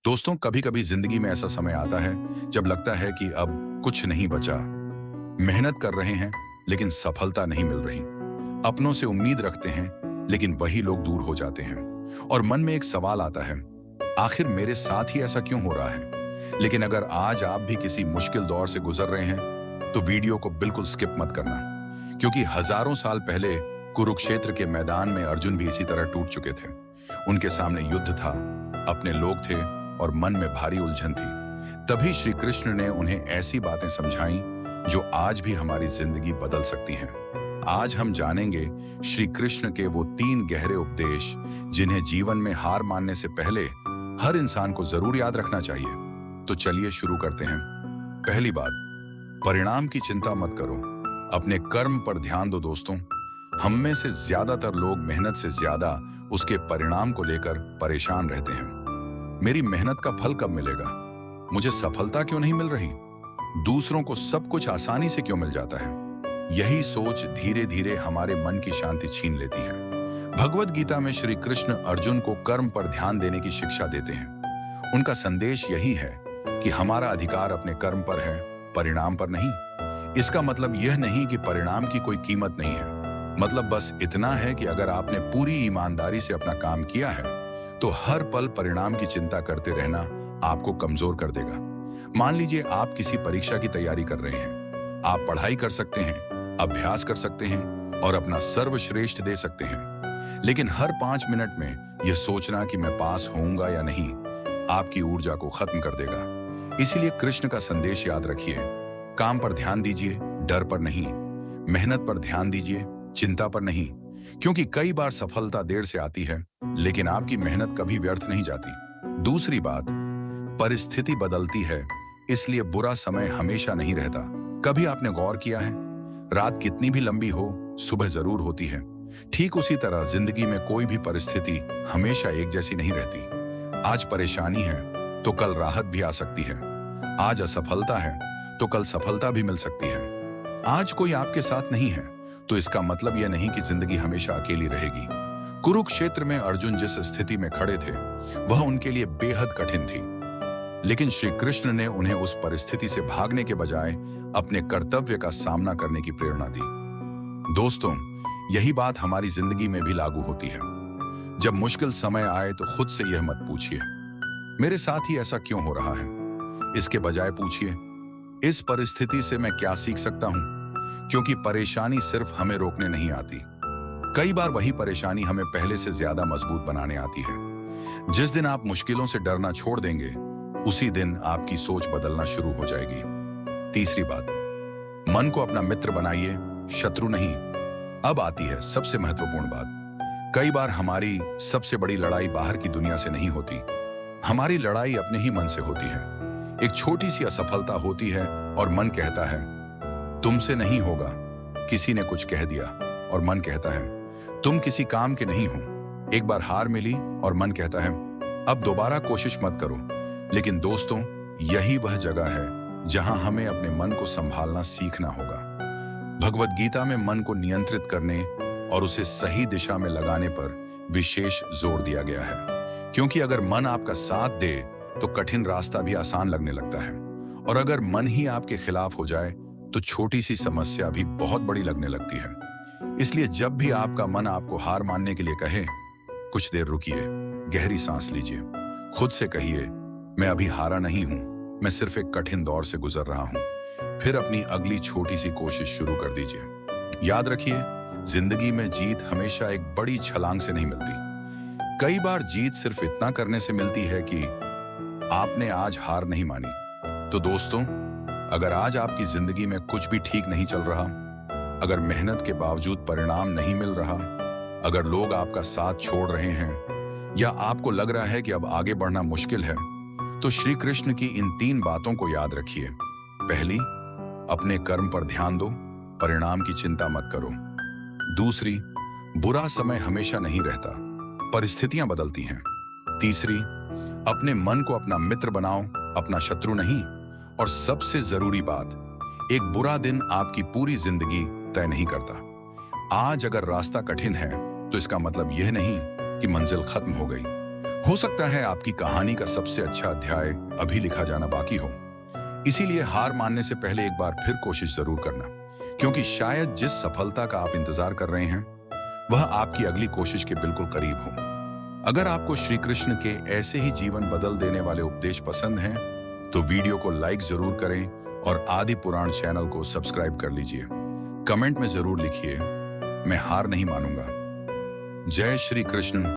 दोस्तों, कभी कभी जिंदगी में ऐसा समय आता है जब लगता है कि अब कुछ नहीं बचा। मेहनत कर रहे हैं लेकिन सफलता नहीं मिल रही। अपनों से उम्मीद रखते हैं लेकिन वही लोग दूर हो जाते हैं। और मन में एक सवाल आता है, आखिर मेरे साथ ही ऐसा क्यों हो रहा है। लेकिन अगर आज आप भी किसी मुश्किल दौर से गुजर रहे हैं तो वीडियो को बिल्कुल स्किप मत करना, क्योंकि हजारों साल पहले कुरुक्षेत्र के मैदान में अर्जुन भी इसी तरह टूट चुके थे। उनके सामने युद्ध था, अपने लोग थे और मन में भारी उलझन थी। तभी श्री कृष्ण ने उन्हें ऐसी बातें समझाई जो आज भी हमारी जिंदगी बदल सकती हैं। आज हम जानेंगे श्री कृष्ण के वो 3 गहरे उपदेश जिन्हें जीवन में हार मानने से पहले हर इंसान को जरूर याद रखना चाहिए। तो चलिए शुरू करते हैं। पहली बात, परिणाम की चिंता मत करो, अपने कर्म पर ध्यान दो। दोस्तों, हम में से ज्यादातर लोग मेहनत से ज्यादा उसके परिणाम को लेकर परेशान रहते हैं। मेरी मेहनत का फल कब मिलेगा? मुझे सफलता क्यों नहीं मिल रही? दूसरों को सब कुछ आसानी से क्यों मिल जाता है? यही सोच धीरे धीरे हमारे मन की शांति छीन लेती है। भगवद गीता में श्री कृष्ण अर्जुन को कर्म पर ध्यान देने की शिक्षा देते हैं। उनका संदेश यही है कि हमारा अधिकार अपने कर्म पर है, परिणाम पर नहीं। इसका मतलब यह नहीं कि परिणाम की कोई कीमत नहीं है। मतलब बस इतना है कि अगर आपने पूरी ईमानदारी से अपना काम किया है तो हर पल परिणाम की चिंता करते रहना आपको कमजोर कर देगा। मान लीजिए आप किसी परीक्षा की तैयारी कर रहे हैं। आप पढ़ाई कर सकते हैं, अभ्यास कर सकते हैं और अपना सर्वश्रेष्ठ दे सकते हैं, लेकिन हर 5 मिनट में यह सोचना कि मैं पास होऊंगा या नहीं आपकी ऊर्जा को खत्म कर देगा। इसीलिए कृष्ण का संदेश याद रखिए, काम पर ध्यान दीजिए, डर पर नहीं। मेहनत पर ध्यान दीजिए, चिंता पर नहीं। क्योंकि कई बार सफलता देर से आती है लेकिन आपकी मेहनत कभी व्यर्थ नहीं जाती। दूसरी बात, परिस्थिति बदलती है, इसलिए बुरा समय हमेशा नहीं रहता। कभी आपने गौर किया है, रात कितनी भी लंबी हो, सुबह जरूर होती है। ठीक उसी तरह जिंदगी में कोई भी परिस्थिति हमेशा एक जैसी नहीं रहती। आज परेशानी है तो कल राहत भी आ सकती है। आज असफलता है तो कल सफलता भी मिल सकती है। आज कोई आपके साथ नहीं है तो इसका मतलब यह नहीं कि जिंदगी हमेशा अकेली रहेगी। कुरुक्षेत्र में अर्जुन जिस स्थिति में खड़े थे वह उनके लिए बेहद कठिन थी, लेकिन श्री कृष्ण ने उन्हें उस परिस्थिति से भागने के बजाय अपने कर्तव्य का सामना करने की प्रेरणा दी। दोस्तों, यही बात हमारी जिंदगी में भी लागू होती है। जब मुश्किल समय आए तो खुद से यह मत पूछिए, मेरे साथ ही ऐसा क्यों हो रहा है। इसके बजाय पूछिए, इस परिस्थिति से मैं क्या सीख सकता हूं। क्योंकि परेशानी सिर्फ हमें रोकने नहीं आती, कई बार वही परेशानी हमें पहले से ज्यादा मजबूत बनाने आती है। जिस दिन आप मुश्किलों से डरना छोड़ देंगे उसी दिन आपकी सोच बदलना शुरू हो जाएगी। तीसरी बात, मन को अपना मित्र बनाइए, शत्रु नहीं। अब आती है सबसे महत्वपूर्ण बात। कई बार हमारी सबसे बड़ी लड़ाई बाहर की दुनिया से नहीं होती, हमारी लड़ाई अपने ही मन से होती है। एक छोटी सी असफलता होती है और मन कहता है तुमसे नहीं होगा। किसी ने कुछ कह दिया और मन कहता है तुम किसी काम के नहीं हो। एक बार हार मिली और मन कहता है अब दोबारा कोशिश मत करो। लेकिन दोस्तों, यही वह जगह है जहां हमें अपने मन को संभालना सीखना होगा। भगवद गीता में मन को नियंत्रित करने और उसे सही दिशा में लगाने पर विशेष जोर दिया गया है, क्योंकि अगर मन आपका साथ दे तो कठिन रास्ता भी आसान लगने लगता है, और अगर मन ही आपके खिलाफ हो जाए तो छोटी सी समस्या भी बहुत बड़ी लगने लगती है। इसलिए जब भी आपका मन आपको हार मानने के लिए कहे, कुछ देर रुकिए, गहरी सांस लीजिए, खुद से कहिए मैं अभी हारा नहीं हूं, मैं सिर्फ एक कठिन दौर से गुजर रहा हूं। फिर अपनी अगली छोटी सी कोशिश शुरू कर दीजिए। याद रखिए, जिंदगी में जीत हमेशा एक बड़ी छलांग से नहीं मिलती। कई बार जीत सिर्फ इतना करने से मिलती है कि आपने आज हार नहीं मानी। तो दोस्तों, अगर आज आपकी जिंदगी में कुछ भी ठीक नहीं चल रहा, अगर मेहनत के बावजूद परिणाम नहीं मिल रहा, अगर लोग आपका साथ छोड़ रहे हैं या आपको लग रहा है कि अब आगे बढ़ना मुश्किल है, तो श्री कृष्ण की इन 3 बातों को याद रखिए। पहली, अपने कर्म पर ध्यान दो, परिणाम की चिंता मत करो। दूसरी, बुरा समय हमेशा नहीं रहता, परिस्थितियां बदलती हैं। तीसरी, अपने मन को अपना मित्र बनाओ, अपना शत्रु नहीं। और सबसे जरूरी बात, एक बुरा दिन आपकी पूरी जिंदगी तय नहीं करता। आज अगर रास्ता कठिन है तो इसका मतलब यह नहीं कि मंजिल खत्म हो गई। हो सकता है आपकी कहानी का सबसे अच्छा अध्याय अभी लिखा जाना बाकी हो। इसीलिए हार मानने से पहले एक बार फिर कोशिश जरूर करना, क्योंकि शायद जिस सफलता का आप इंतजार कर रहे हैं वह आपकी अगली कोशिश के बिल्कुल करीब हो। अगर आपको श्री कृष्ण के ऐसे ही जीवन बदल देने वाले उपदेश पसंद हैं, तो वीडियो को लाइक जरूर करें और आदि पुराण चैनल को सब्सक्राइब कर लीजिए। कमेंट में जरूर लिखिए, मैं हार नहीं मानूंगा। जय श्री कृष्ण।